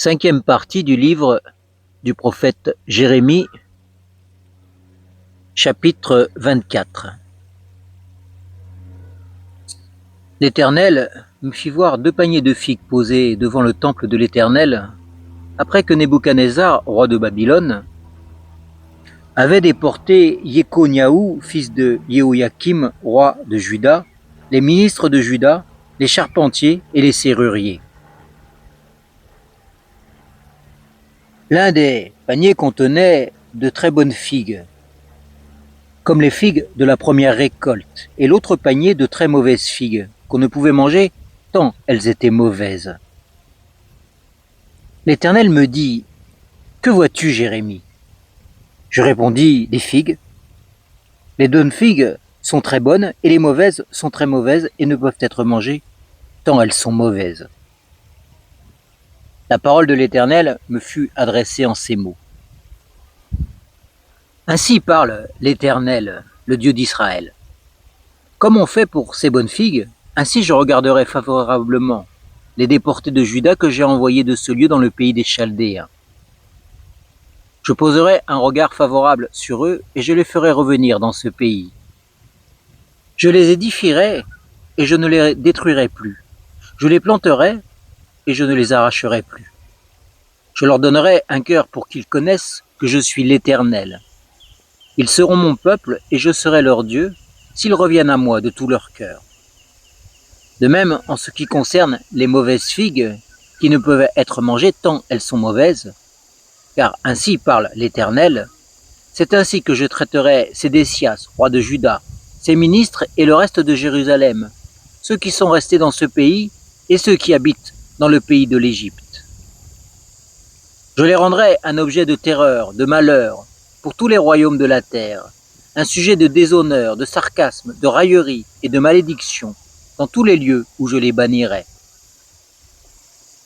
Cinquième partie du livre du prophète Jérémie, chapitre 24. L'Éternel me fit voir 2 paniers de figues posés devant le temple de l'Éternel, après que Nebuchadnezzar, roi de Babylone, avait déporté Yékoniaou, fils de Jéhoïakim, roi de Juda, les ministres de Juda, les charpentiers et les serruriers. L'un des paniers contenait de très bonnes figues, comme les figues de la première récolte, et l'autre panier de très mauvaises figues, qu'on ne pouvait manger tant elles étaient mauvaises. L'Éternel me dit : « Que vois-tu, Jérémie ? » Je répondis : « Des figues. Les bonnes figues sont très bonnes, et les mauvaises sont très mauvaises et ne peuvent être mangées tant elles sont mauvaises. » La parole de l'Éternel me fut adressée en ces mots. Ainsi parle l'Éternel, le Dieu d'Israël. Comme on fait pour ces bonnes figues, ainsi je regarderai favorablement les déportés de Juda que j'ai envoyés de ce lieu dans le pays des Chaldéens. Je poserai un regard favorable sur eux et je les ferai revenir dans ce pays. Je les édifierai et je ne les détruirai plus. Je les planterai et je ne les arracherai plus. Je leur donnerai un cœur pour qu'ils connaissent que je suis l'Éternel. Ils seront mon peuple et je serai leur Dieu s'ils reviennent à moi de tout leur cœur. De même, en ce qui concerne les mauvaises figues, qui ne peuvent être mangées tant elles sont mauvaises, car ainsi parle l'Éternel, c'est ainsi que je traiterai Sédécias, roi de Juda, ses ministres et le reste de Jérusalem, ceux qui sont restés dans ce pays et ceux qui habitent dans le pays de l'Égypte. Je les rendrai un objet de terreur, de malheur, pour tous les royaumes de la terre, un sujet de déshonneur, de sarcasme, de raillerie et de malédiction, dans tous les lieux où je les bannirai.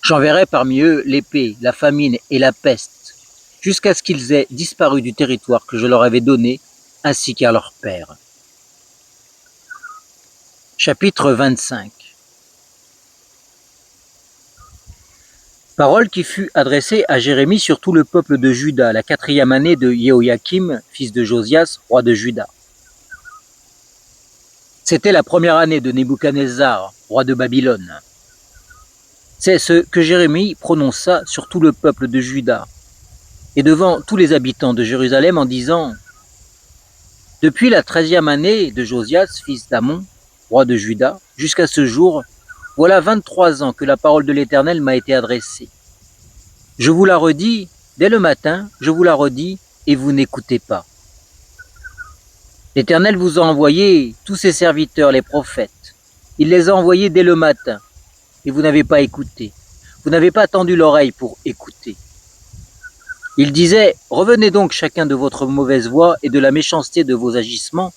J'enverrai parmi eux l'épée, la famine et la peste, jusqu'à ce qu'ils aient disparu du territoire que je leur avais donné, ainsi qu'à leur père. Chapitre 25. Parole qui fut adressée à Jérémie sur tout le peuple de Juda, la 4e année de Jéhoïakim, fils de Josias, roi de Juda. C'était la première année de Nebuchadnezzar, roi de Babylone. C'est ce que Jérémie prononça sur tout le peuple de Juda et devant tous les habitants de Jérusalem en disant : « Depuis la 13e année de Josias, fils d'Amon, roi de Juda, jusqu'à ce jour, voilà 23 ans que la parole de l'Éternel m'a été adressée. Je vous la redis dès le matin, je vous la redis et vous n'écoutez pas. L'Éternel vous a envoyé tous ses serviteurs, les prophètes. Il les a envoyés dès le matin et vous n'avez pas écouté. Vous n'avez pas tendu l'oreille pour écouter. Il disait : revenez donc chacun de votre mauvaise voie et de la méchanceté de vos agissements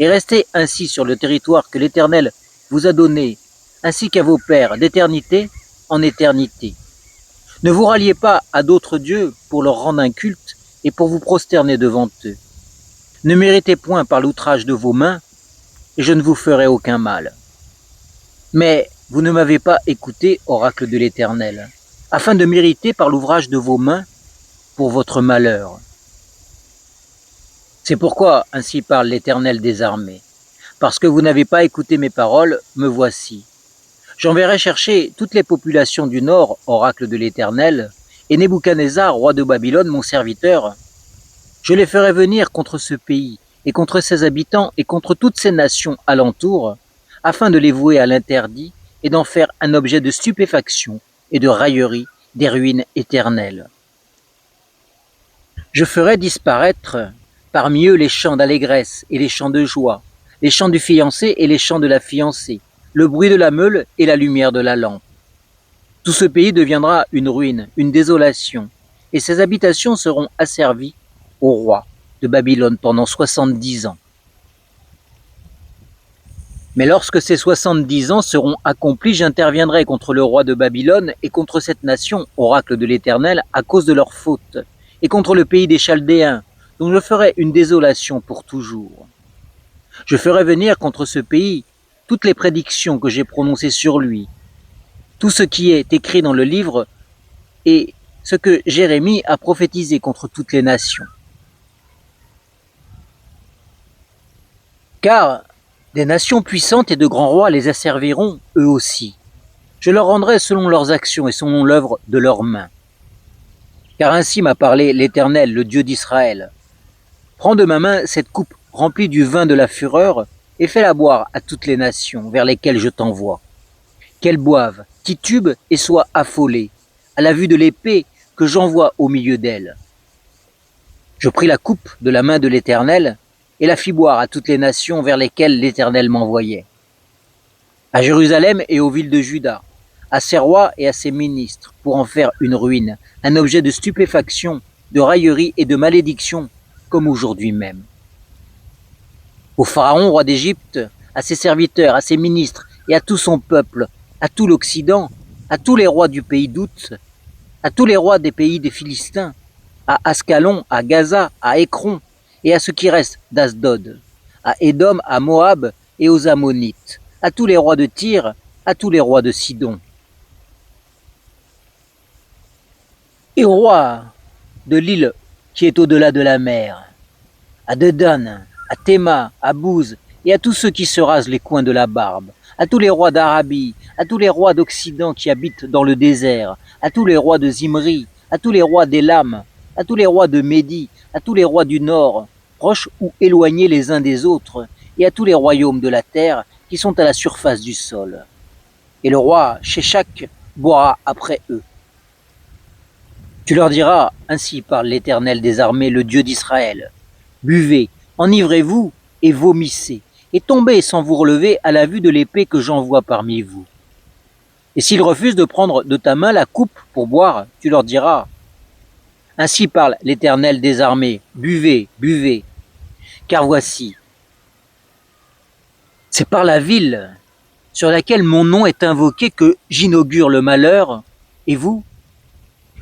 et restez ainsi sur le territoire que l'Éternel vous a donné, ainsi qu'à vos pères, d'éternité en éternité. Ne vous ralliez pas à d'autres dieux pour leur rendre un culte et pour vous prosterner devant eux. Ne méritez point par l'outrage de vos mains, et je ne vous ferai aucun mal. Mais vous ne m'avez pas écouté, oracle de l'Éternel, afin de mériter par l'ouvrage de vos mains pour votre malheur. C'est pourquoi ainsi parle l'Éternel des armées. Parce que vous n'avez pas écouté mes paroles, me voici. J'enverrai chercher toutes les populations du nord, oracle de l'Éternel, et Nebuchadnezzar, roi de Babylone, mon serviteur. Je les ferai venir contre ce pays, et contre ses habitants, et contre toutes ces nations alentour, afin de les vouer à l'interdit, et d'en faire un objet de stupéfaction et de raillerie des ruines éternelles. Je ferai disparaître parmi eux les chants d'allégresse et les chants de joie, les chants du fiancé et les chants de la fiancée, le bruit de la meule et la lumière de la lampe. Tout ce pays deviendra une ruine, une désolation, et ses habitations seront asservies au roi de Babylone pendant 70 ans. Mais lorsque ces 70 ans seront accomplis, j'interviendrai contre le roi de Babylone et contre cette nation, oracle de l'Éternel, à cause de leurs fautes, et contre le pays des Chaldéens, dont je ferai une désolation pour toujours. Je ferai venir contre ce pays toutes les prédictions que j'ai prononcées sur lui, tout ce qui est écrit dans le livre et ce que Jérémie a prophétisé contre toutes les nations. Car des nations puissantes et de grands rois les asserviront eux aussi. Je leur rendrai selon leurs actions et selon l'œuvre de leurs mains. Car ainsi m'a parlé l'Éternel, le Dieu d'Israël. Prends de ma main cette coupe remplie du vin de la fureur et fais-la boire à toutes les nations vers lesquelles je t'envoie. Qu'elles boivent, titubent et soient affolées à la vue de l'épée que j'envoie au milieu d'elles. Je pris la coupe de la main de l'Éternel et la fis boire à toutes les nations vers lesquelles l'Éternel m'envoyait. À Jérusalem et aux villes de Juda, à ses rois et à ses ministres, pour en faire une ruine, un objet de stupéfaction, de raillerie et de malédiction, comme aujourd'hui même. Au Pharaon, roi d'Égypte, à ses serviteurs, à ses ministres et à tout son peuple, à tout l'Occident, à tous les rois du pays d'Out, à tous les rois des pays des Philistins, à Ascalon, à Gaza, à Écron, et à ce qui reste d'Asdod, à Édom, à Moab et aux Ammonites, à tous les rois de Tyr, à tous les rois de Sidon. Et au roi de l'île qui est au-delà de la mer, à Dedan, à Théma, à Bouz, et à tous ceux qui se rasent les coins de la barbe, à tous les rois d'Arabie, à tous les rois d'Occident qui habitent dans le désert, à tous les rois de Zimri, à tous les rois d'Élam, à tous les rois de Médie, à tous les rois du Nord, proches ou éloignés les uns des autres, et à tous les royaumes de la terre qui sont à la surface du sol. Et le roi Sheshak boira après eux. Tu leur diras, ainsi parle l'Éternel des armées, le Dieu d'Israël. Buvez, enivrez-vous et vomissez, et tombez sans vous relever à la vue de l'épée que j'envoie parmi vous. Et s'ils refusent de prendre de ta main la coupe pour boire, tu leur diras, ainsi parle l'Éternel des armées, buvez, buvez, car voici, c'est par la ville sur laquelle mon nom est invoqué que j'inaugure le malheur, et vous,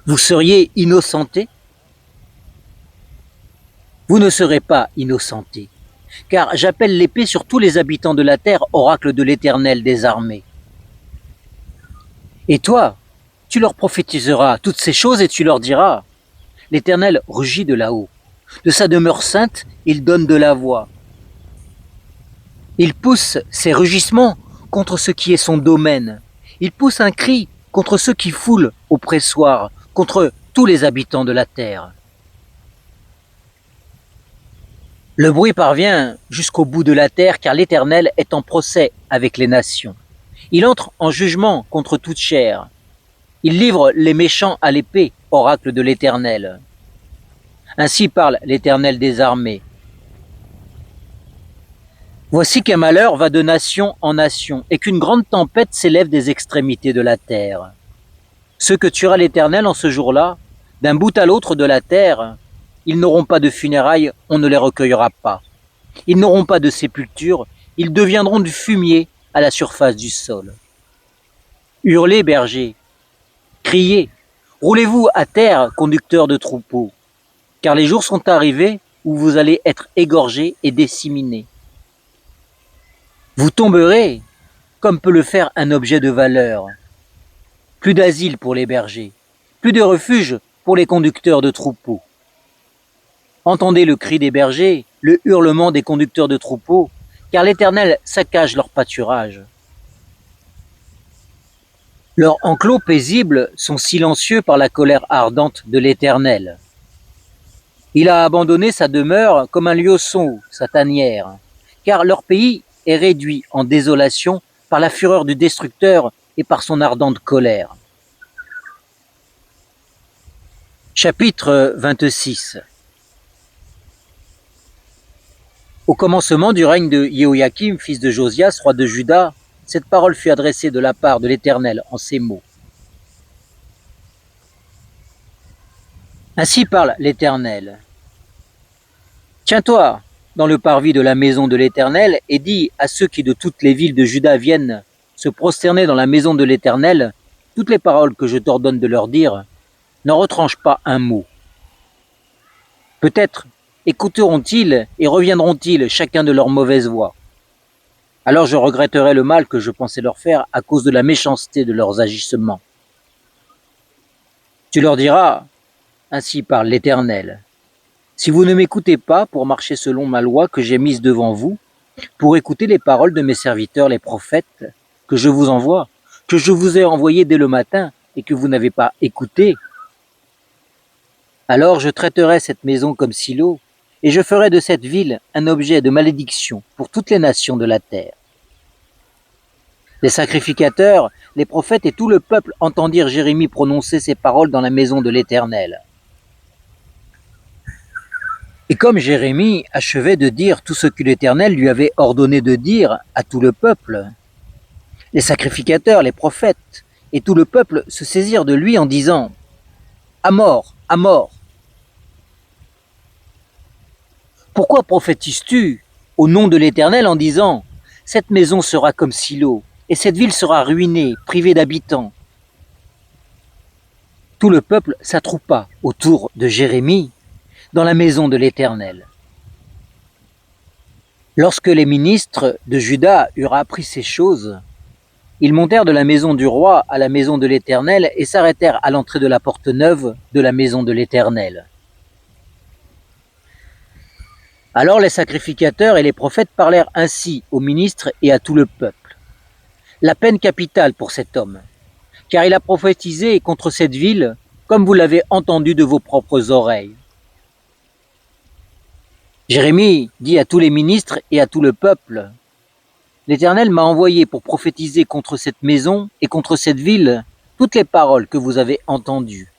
vous seriez innocentés? Vous ne serez pas innocentés, car j'appelle l'épée sur tous les habitants de la terre, oracle de l'Éternel des armées. Et toi, tu leur prophétiseras toutes ces choses et tu leur diras, l'Éternel rugit de là-haut. De sa demeure sainte, il donne de la voix. Il pousse ses rugissements contre ce qui est son domaine. Il pousse un cri contre ceux qui foulent au pressoir, contre tous les habitants de la terre. Le bruit parvient jusqu'au bout de la terre, car l'Éternel est en procès avec les nations. Il entre en jugement contre toute chair. Il livre les méchants à l'épée, oracle de l'Éternel. Ainsi parle l'Éternel des armées. Voici qu'un malheur va de nation en nation, et qu'une grande tempête s'élève des extrémités de la terre. Ceux que tuera l'Éternel en ce jour-là, d'un bout à l'autre de la terre, ils n'auront pas de funérailles, on ne les recueillera pas. Ils n'auront pas de sépulture, ils deviendront du fumier à la surface du sol. Hurlez, bergers, criez, roulez-vous à terre, conducteurs de troupeaux, car les jours sont arrivés où vous allez être égorgés et disséminés. Vous tomberez comme peut le faire un objet de valeur. Plus d'asile pour les bergers, plus de refuge pour les conducteurs de troupeaux. Entendez le cri des bergers, le hurlement des conducteurs de troupeaux, car l'Éternel saccage leur pâturage. Leurs enclos paisibles sont silencieux par la colère ardente de l'Éternel. Il a abandonné sa demeure comme un lionceau, sa tanière, car leur pays est réduit en désolation par la fureur du destructeur et par son ardente colère. Chapitre 26. Au commencement du règne de Jéhoïakim, fils de Josias, roi de Juda, cette parole fut adressée de la part de l'Éternel en ces mots. Ainsi parle l'Éternel. Tiens-toi dans le parvis de la maison de l'Éternel et dis à ceux qui de toutes les villes de Juda viennent se prosterner dans la maison de l'Éternel toutes les paroles que je t'ordonne de leur dire, n'en retranche pas un mot. Peut-être écouteront-ils et reviendront-ils chacun de leur mauvaise voie. Alors je regretterai le mal que je pensais leur faire à cause de la méchanceté de leurs agissements. Tu leur diras, ainsi parle l'Éternel, si vous ne m'écoutez pas pour marcher selon ma loi que j'ai mise devant vous, pour écouter les paroles de mes serviteurs les prophètes, que je vous envoie, que je vous ai envoyés dès le matin et que vous n'avez pas écouté, alors je traiterai cette maison comme Silo, et je ferai de cette ville un objet de malédiction pour toutes les nations de la terre. Les sacrificateurs, les prophètes et tout le peuple entendirent Jérémie prononcer ces paroles dans la maison de l'Éternel. Et comme Jérémie achevait de dire tout ce que l'Éternel lui avait ordonné de dire à tout le peuple, les sacrificateurs, les prophètes et tout le peuple se saisirent de lui en disant « À mort, à mort ! Pourquoi prophétises-tu au nom de l'Éternel en disant « Cette maison sera comme Silo, et cette ville sera ruinée, privée d'habitants » Tout le peuple s'attroupa autour de Jérémie dans la maison de l'Éternel. Lorsque les ministres de Juda eurent appris ces choses, ils montèrent de la maison du roi à la maison de l'Éternel et s'arrêtèrent à l'entrée de la porte neuve de la maison de l'Éternel. Alors les sacrificateurs et les prophètes parlèrent ainsi aux ministres et à tout le peuple. La peine capitale pour cet homme, car il a prophétisé contre cette ville, comme vous l'avez entendu de vos propres oreilles. Jérémie dit à tous les ministres et à tout le peuple, « L'Éternel m'a envoyé pour prophétiser contre cette maison et contre cette ville toutes les paroles que vous avez entendues.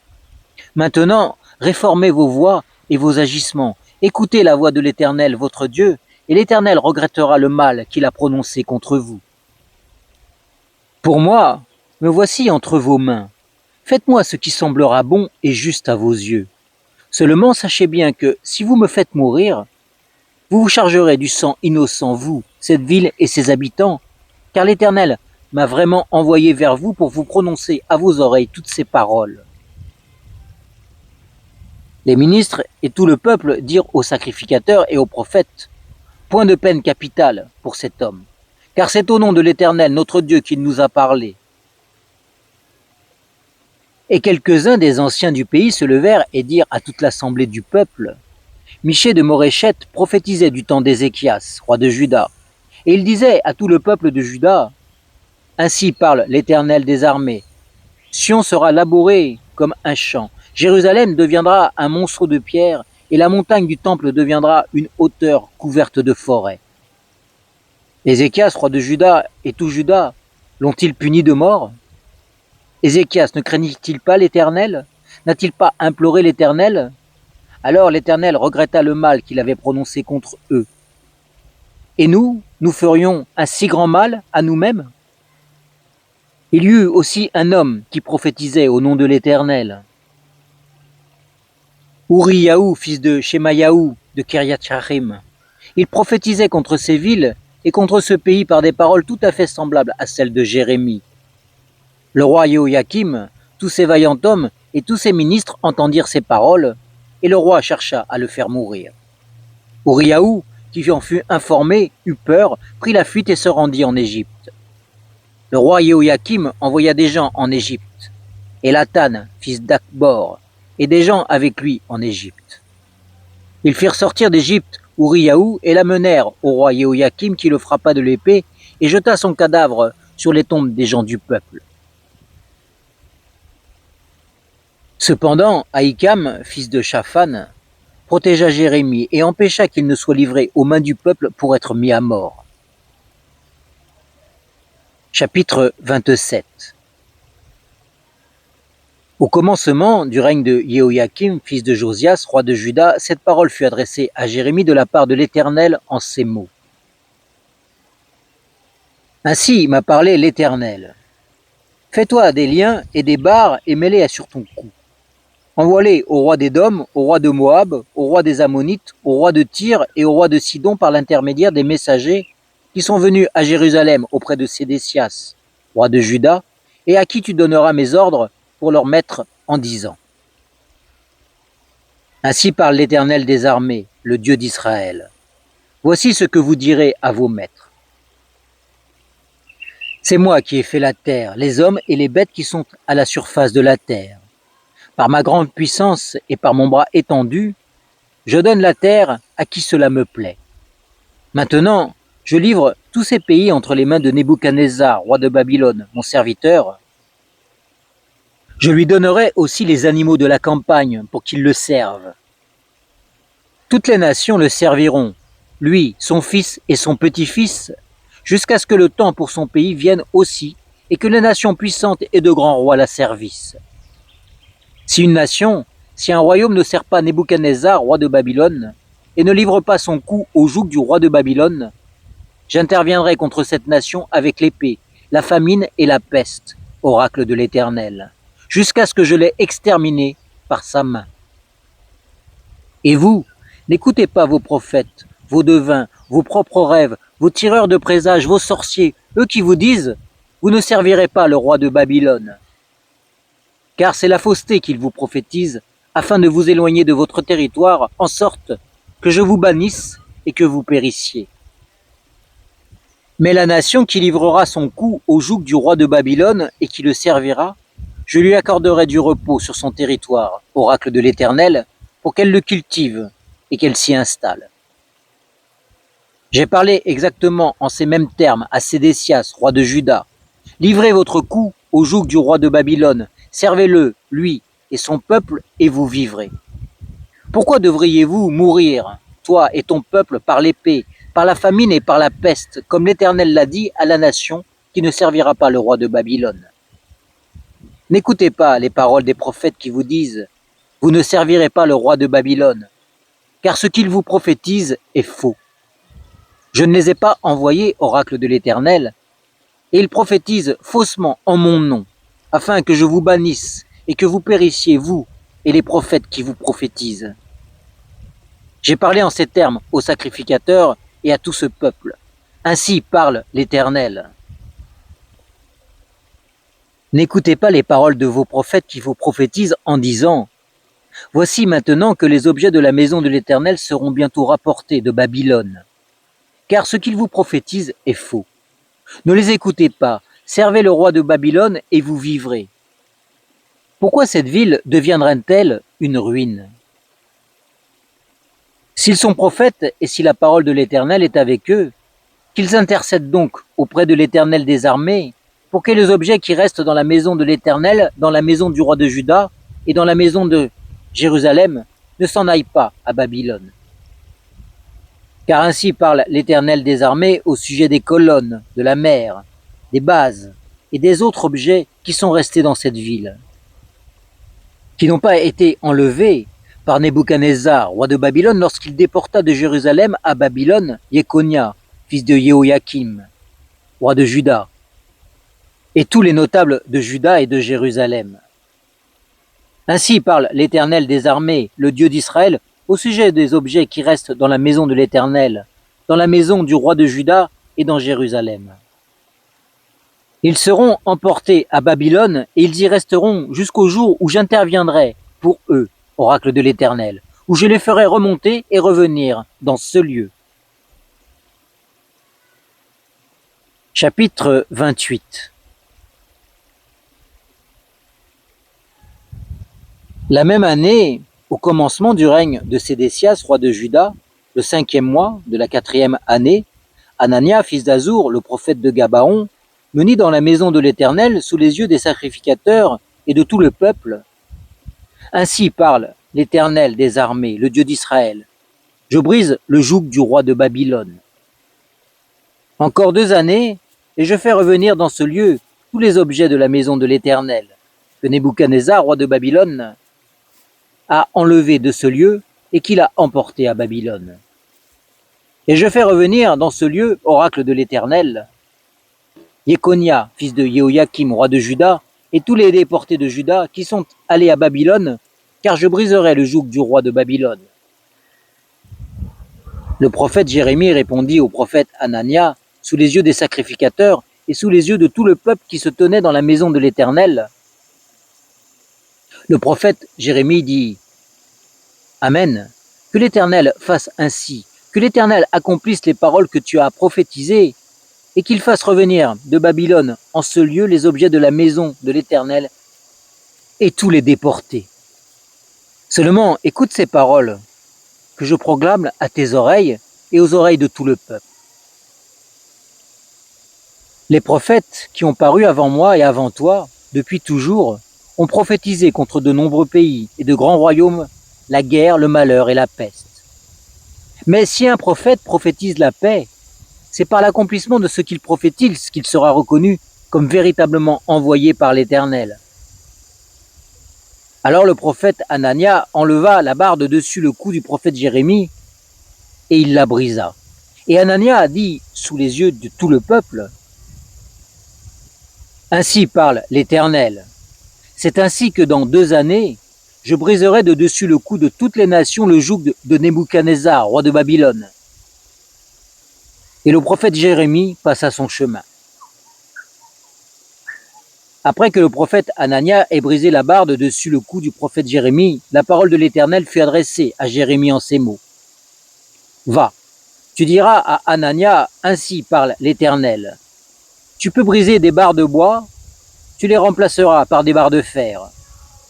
Maintenant, réformez vos voies et vos agissements, écoutez la voix de l'Éternel votre Dieu, et l'Éternel regrettera le mal qu'il a prononcé contre vous. Pour moi, me voici entre vos mains. Faites-moi ce qui semblera bon et juste à vos yeux. Seulement sachez bien que si vous me faites mourir, vous vous chargerez du sang innocent, vous, cette ville et ses habitants, car l'Éternel m'a vraiment envoyé vers vous pour vous prononcer à vos oreilles toutes ces paroles. » Les ministres et tout le peuple dirent aux sacrificateurs et aux prophètes, « Point de peine capitale pour cet homme, car c'est au nom de l'Éternel notre Dieu qu'il nous a parlé. » Et quelques-uns des anciens du pays se levèrent et dirent à toute l'assemblée du peuple, « Michée de Moréchette prophétisait du temps d'Ézéchias, roi de Juda, et il disait à tout le peuple de Juda, « Ainsi parle l'Éternel des armées, Sion sera labouré comme un champ, Jérusalem deviendra un monceau de pierre, et la montagne du temple deviendra une hauteur couverte de forêts. » Ézéchias, roi de Juda, et tout Juda, l'ont-ils puni de mort? Ézéchias ne craignit-il pas l'Éternel? N'a-t-il pas imploré l'Éternel? Alors l'Éternel regretta le mal qu'il avait prononcé contre eux. Et nous ferions un si grand mal à nous-mêmes? Il y eut aussi un homme qui prophétisait au nom de l'Éternel. Uriyahu, fils de Shemayahu de Kiriath-Jearim. Il prophétisait contre ces villes et contre ce pays par des paroles tout à fait semblables à celles de Jérémie. Le roi Jéhoïakim, tous ses vaillants hommes et tous ses ministres entendirent ces paroles, et le roi chercha à le faire mourir. Uriyahu, qui en fut informé, eut peur, prit la fuite et se rendit en Égypte. Le roi Jéhoïakim envoya des gens en Égypte, et Lathan, fils d'Akbor, et des gens avec lui en Égypte. Ils firent sortir d'Égypte Uriyahu et l'amenèrent au roi Jéhoïakim qui le frappa de l'épée et jeta son cadavre sur les tombes des gens du peuple. Cependant, Ahikam, fils de Shaphan, protégea Jérémie et empêcha qu'il ne soit livré aux mains du peuple pour être mis à mort. Chapitre 27. Au commencement du règne de Jéhoïakim, fils de Josias, roi de Juda, cette parole fut adressée à Jérémie de la part de l'Éternel en ces mots. Ainsi m'a parlé l'Éternel. Fais-toi des liens et des barres et mets-les sur ton cou. Envoie-les au roi d'Édom, au roi de Moab, au roi des Ammonites, au roi de Tyr et au roi de Sidon par l'intermédiaire des messagers qui sont venus à Jérusalem auprès de Sédécias, roi de Juda, et à qui tu donneras mes ordres pour leur maître en disant. Ainsi parle l'Éternel des armées, le Dieu d'Israël. Voici ce que vous direz à vos maîtres. C'est moi qui ai fait la terre, les hommes et les bêtes qui sont à la surface de la terre. Par ma grande puissance et par mon bras étendu, je donne la terre à qui cela me plaît. Maintenant, je livre tous ces pays entre les mains de Nebuchadnezzar, roi de Babylone, mon serviteur. Je lui donnerai aussi les animaux de la campagne pour qu'ils le servent. Toutes les nations le serviront, lui, son fils et son petit-fils, jusqu'à ce que le temps pour son pays vienne aussi et que les nations puissantes et de grands rois la servissent. Si un royaume ne sert pas Nebuchadnezzar, roi de Babylone, et ne livre pas son cou au joug du roi de Babylone, j'interviendrai contre cette nation avec l'épée, la famine et la peste, oracle de l'Éternel, jusqu'à ce que je l'aie exterminé par sa main. Et vous, n'écoutez pas vos prophètes, vos devins, vos propres rêves, vos tireurs de présages, vos sorciers, eux qui vous disent « Vous ne servirez pas le roi de Babylone ». Car c'est la fausseté qu'ils vous prophétisent, afin de vous éloigner de votre territoire, en sorte que je vous bannisse et que vous périssiez. Mais la nation qui livrera son cou au joug du roi de Babylone et qui le servira, je lui accorderai du repos sur son territoire, oracle de l'Éternel, pour qu'elle le cultive et qu'elle s'y installe. J'ai parlé exactement en ces mêmes termes à Sédécias, roi de Juda. Livrez votre cou au joug du roi de Babylone, servez-le, lui et son peuple, et vous vivrez. Pourquoi devriez-vous mourir, toi et ton peuple, par l'épée, par la famine et par la peste, comme l'Éternel l'a dit à la nation qui ne servira pas le roi de Babylone? N'écoutez pas les paroles des prophètes qui vous disent « Vous ne servirez pas le roi de Babylone », car ce qu'ils vous prophétisent est faux. Je ne les ai pas envoyés, oracle de l'Éternel, et ils prophétisent faussement en mon nom, afin que je vous bannisse et que vous périssiez, vous et les prophètes qui vous prophétisent. J'ai parlé en ces termes aux sacrificateurs et à tout ce peuple. Ainsi parle l'Éternel. N'écoutez pas les paroles de vos prophètes qui vous prophétisent en disant « Voici maintenant que les objets de la maison de l'Éternel seront bientôt rapportés de Babylone. » Car ce qu'ils vous prophétisent est faux. Ne les écoutez pas, servez le roi de Babylone et vous vivrez. Pourquoi cette ville deviendrait-elle une ruine? S'ils sont prophètes et si la parole de l'Éternel est avec eux, qu'ils intercèdent donc auprès de l'Éternel des armées pour que les objets qui restent dans la maison de l'Éternel, dans la maison du roi de Juda et dans la maison de Jérusalem ne s'en aillent pas à Babylone. Car ainsi parle l'Éternel des armées au sujet des colonnes, de la mer, des bases et des autres objets qui sont restés dans cette ville, qui n'ont pas été enlevés par Nebuchadnezzar, roi de Babylone, lorsqu'il déporta de Jérusalem à Babylone Jeconia, fils de Jehoiakim, roi de Juda, et tous les notables de Juda et de Jérusalem. Ainsi parle l'Éternel des armées, le Dieu d'Israël, au sujet des objets qui restent dans la maison de l'Éternel, dans la maison du roi de Juda et dans Jérusalem. Ils seront emportés à Babylone et ils y resteront jusqu'au jour où j'interviendrai pour eux, oracle de l'Éternel, où je les ferai remonter et revenir dans ce lieu. Chapitre 28. La même année, au commencement du règne de Sédécias, roi de Juda, le 5e mois de la 4e année, Anania, fils d'Azur, le prophète de Gabaon, me mit dans la maison de l'Éternel sous les yeux des sacrificateurs et de tout le peuple. Ainsi parle l'Éternel des armées, le Dieu d'Israël. Je brise le joug du roi de Babylone. Encore 2 années, et je fais revenir dans ce lieu tous les objets de la maison de l'Éternel, que Nebuchadnezzar, roi de Babylone, a enlevé de ce lieu et qu'il a emporté à Babylone. Et je fais revenir dans ce lieu, oracle de l'Éternel, Jeconia, fils de Jehoiakim, roi de Juda, et tous les déportés de Juda qui sont allés à Babylone, car je briserai le joug du roi de Babylone. Le prophète Jérémie répondit au prophète Anania, sous les yeux des sacrificateurs et sous les yeux de tout le peuple qui se tenait dans la maison de l'Éternel. Le prophète Jérémie dit « Amen, que l'Éternel fasse ainsi, que l'Éternel accomplisse les paroles que tu as prophétisées, et qu'il fasse revenir de Babylone en ce lieu les objets de la maison de l'Éternel et tous les déportés. Seulement, écoute ces paroles que je proclame à tes oreilles et aux oreilles de tout le peuple. Les prophètes qui ont paru avant moi et avant toi, depuis toujours, ont prophétisé contre de nombreux pays et de grands royaumes la guerre, le malheur et la peste. Mais si un prophète prophétise la paix, c'est par l'accomplissement de ce qu'il prophétise qu'il sera reconnu comme véritablement envoyé par l'Éternel. Alors le prophète Anania enleva la barre de dessus le cou du prophète Jérémie et il la brisa. Et Anania a dit sous les yeux de tout le peuple, « Ainsi parle l'Éternel. C'est ainsi que dans 2 années, je briserai de dessus le cou de toutes les nations le joug de Nebuchadnezzar, roi de Babylone. » Et le prophète Jérémie passa son chemin. Après que le prophète Anania ait brisé la barre de dessus le cou du prophète Jérémie, la parole de l'Éternel fut adressée à Jérémie en ces mots. « Va, tu diras à Anania, ainsi parle l'Éternel. Tu peux briser des barres de bois, tu les remplaceras par des barres de fer.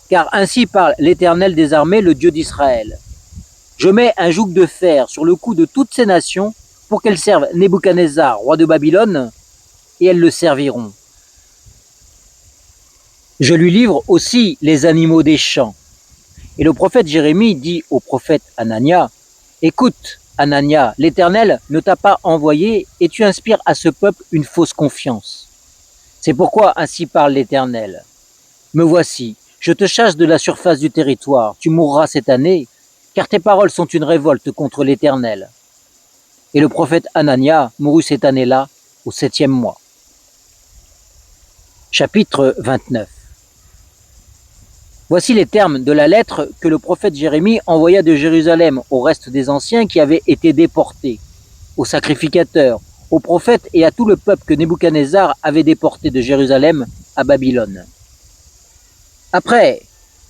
Car ainsi parle l'Éternel des armées, le Dieu d'Israël. Je mets un joug de fer sur le cou de toutes ces nations pour qu'elles servent Nebuchadnezzar, roi de Babylone, et elles le serviront. Je lui livre aussi les animaux des champs. » Et le prophète Jérémie dit au prophète Anania, « Écoute, Anania, l'Éternel ne t'a pas envoyé et tu inspires à ce peuple une fausse confiance. C'est pourquoi ainsi parle l'Éternel. Me voici, je te chasse de la surface du territoire, tu mourras cette année, car tes paroles sont une révolte contre l'Éternel. » Et le prophète Anania mourut cette année-là, au 7e mois. Chapitre 29. Voici les termes de la lettre que le prophète Jérémie envoya de Jérusalem au reste des anciens qui avaient été déportés, aux sacrificateurs, aux prophètes et à tout le peuple que Nebuchadnezzar avait déporté de Jérusalem à Babylone. Après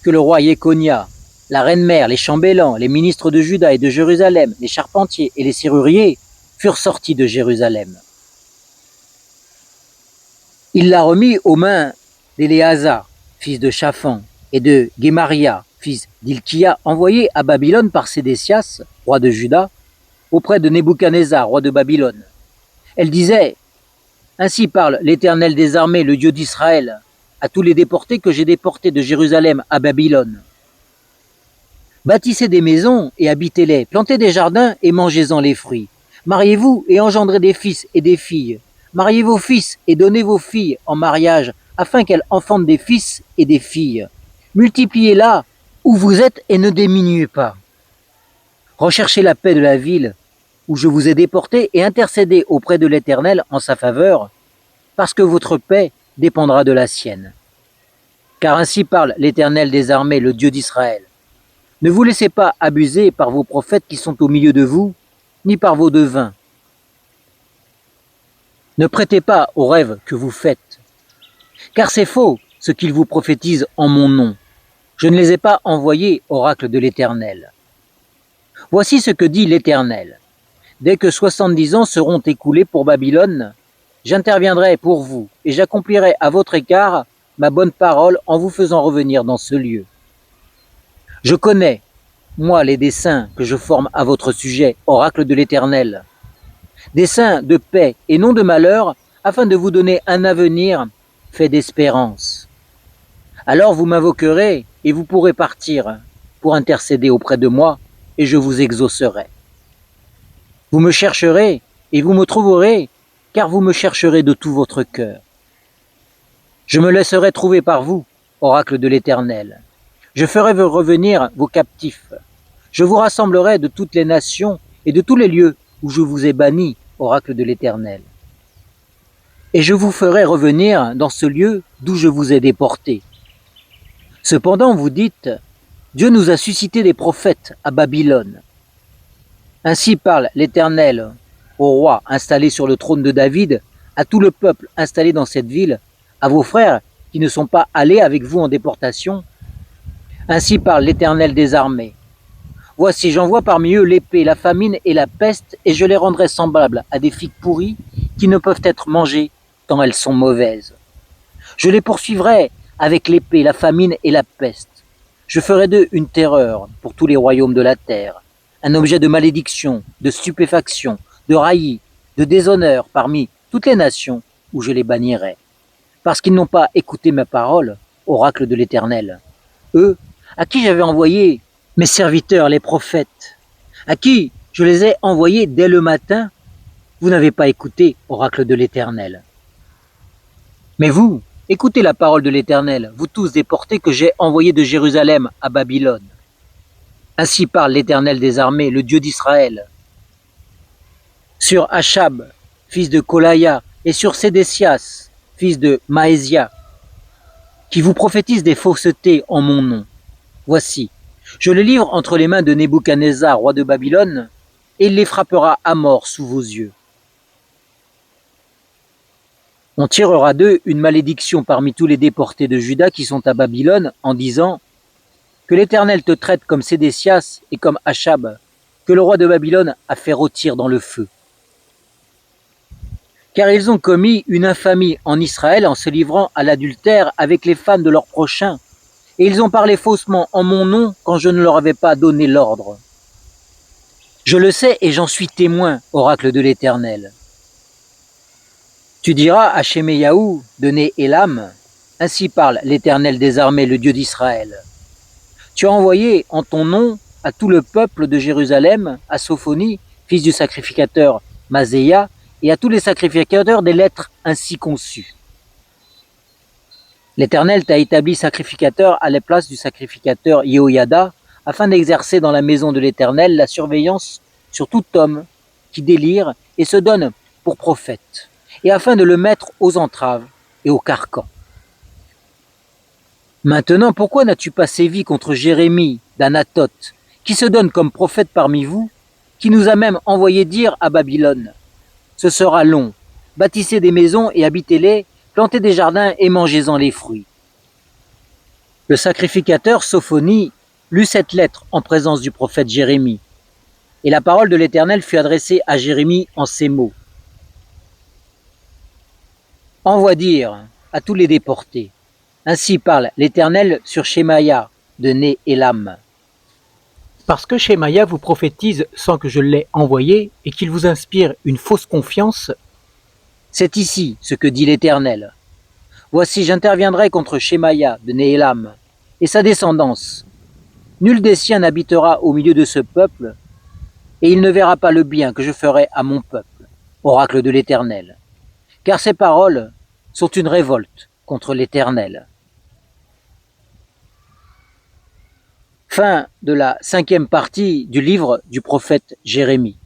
que le roi Jéconia, la reine-mère, les chambellans, les ministres de Juda et de Jérusalem, les charpentiers et les serruriers furent sortis de Jérusalem, il l'a remis aux mains d'Éléazar, fils de Shaphan, et de Guémaria, fils d'Ilkia, envoyé à Babylone par Sédécias, roi de Juda, auprès de Nebuchadnezzar, roi de Babylone. Elle disait, « Ainsi parle l'Éternel des armées, le Dieu d'Israël, à tous les déportés que j'ai déportés de Jérusalem à Babylone. Bâtissez des maisons et habitez-les, plantez des jardins et mangez-en les fruits. Mariez-vous et engendrez des fils et des filles. Mariez vos fils et donnez vos filles en mariage, afin qu'elles enfantent des fils et des filles. Multipliez-la où vous êtes et ne diminuez pas. Recherchez la paix de la ville où je vous ai déporté et intercédez auprès de l'Éternel en sa faveur, parce que votre paix dépendra de la sienne. Car ainsi parle l'Éternel des armées, le Dieu d'Israël. Ne vous laissez pas abuser par vos prophètes qui sont au milieu de vous, ni par vos devins. Ne prêtez pas aux rêves que vous faites, car c'est faux ce qu'ils vous prophétisent en mon nom. Je ne les ai pas envoyés, oracle de l'Éternel. Voici ce que dit l'Éternel. Dès que 70 ans seront écoulés pour Babylone, j'interviendrai pour vous et j'accomplirai à votre écart ma bonne parole en vous faisant revenir dans ce lieu. Je connais, moi, les desseins que je forme à votre sujet, oracle de l'Éternel. Desseins de paix et non de malheur, afin de vous donner un avenir fait d'espérance. Alors vous m'invoquerez et vous pourrez partir pour intercéder auprès de moi et je vous exaucerai. Vous me chercherez et vous me trouverez, car vous me chercherez de tout votre cœur. Je me laisserai trouver par vous, oracle de l'Éternel. Je ferai revenir vos captifs. Je vous rassemblerai de toutes les nations et de tous les lieux où je vous ai bannis, oracle de l'Éternel. Et je vous ferai revenir dans ce lieu d'où je vous ai déportés. Cependant, vous dites, Dieu nous a suscité des prophètes à Babylone. Ainsi parle l'Éternel au roi installé sur le trône de David, à tout le peuple installé dans cette ville, à vos frères qui ne sont pas allés avec vous en déportation. Ainsi parle l'Éternel des armées. Voici, j'envoie parmi eux l'épée, la famine et la peste, et je les rendrai semblables à des figues pourries qui ne peuvent être mangées tant elles sont mauvaises. Je les poursuivrai avec l'épée, la famine et la peste. Je ferai d'eux une terreur pour tous les royaumes de la terre, un objet de malédiction, de stupéfaction, de raillis, de déshonneur parmi toutes les nations où je les bannirai, parce qu'ils n'ont pas écouté ma parole, oracle de l'Éternel. Eux, à qui j'avais envoyé mes serviteurs, les prophètes, à qui je les ai envoyés dès le matin, vous n'avez pas écouté, oracle de l'Éternel. Mais vous, écoutez la parole de l'Éternel, vous tous déportés que j'ai envoyés de Jérusalem à Babylone. Ainsi parle l'Éternel des armées, le Dieu d'Israël. Sur Achab, fils de Kolaya, et sur Sédécias, fils de Maésia, qui vous prophétisent des faussetés en mon nom. Voici, je les livre entre les mains de Nebuchadnezzar, roi de Babylone, et il les frappera à mort sous vos yeux. On tirera d'eux une malédiction parmi tous les déportés de Juda qui sont à Babylone, en disant que l'Éternel te traite comme Sédécias et comme Achab, que le roi de Babylone a fait rôtir dans le feu. Car ils ont commis une infamie en Israël en se livrant à l'adultère avec les femmes de leurs prochains, et ils ont parlé faussement en mon nom quand je ne leur avais pas donné l'ordre. Je le sais et j'en suis témoin, oracle de l'Éternel. Tu diras à Shemeyahu de Né-Élam, ainsi parle l'Éternel des armées, le Dieu d'Israël. Tu as envoyé en ton nom à tout le peuple de Jérusalem, à Sophonie, fils du sacrificateur Maséia, et à tous les sacrificateurs des lettres ainsi conçues. L'Éternel t'a établi sacrificateur à la place du sacrificateur Yehoyada, afin d'exercer dans la maison de l'Éternel la surveillance sur tout homme qui délire et se donne pour prophète, et afin de le mettre aux entraves et aux carcans. Maintenant, pourquoi n'as-tu pas sévi contre Jérémie d'Anathoth, qui se donne comme prophète parmi vous, qui nous a même envoyé dire à Babylone: ce sera long, bâtissez des maisons et habitez-les, plantez des jardins et mangez-en les fruits. Le sacrificateur Sophonie lut cette lettre en présence du prophète Jérémie, et la parole de l'Éternel fut adressée à Jérémie en ces mots. Envoie dire à tous les déportés, ainsi parle l'Éternel sur Shemaïa de Né-Élam. Parce que Shemaïa vous prophétise sans que je l'ai envoyé et qu'il vous inspire une fausse confiance, c'est ici ce que dit l'Éternel. Voici, j'interviendrai contre Shemaïa de Né-Élam et sa descendance. Nul des siens n'habitera au milieu de ce peuple, et il ne verra pas le bien que je ferai à mon peuple, oracle de l'Éternel. Car ces paroles sont une révolte contre l'Éternel. Fin de la 5e partie du livre du prophète Jérémie.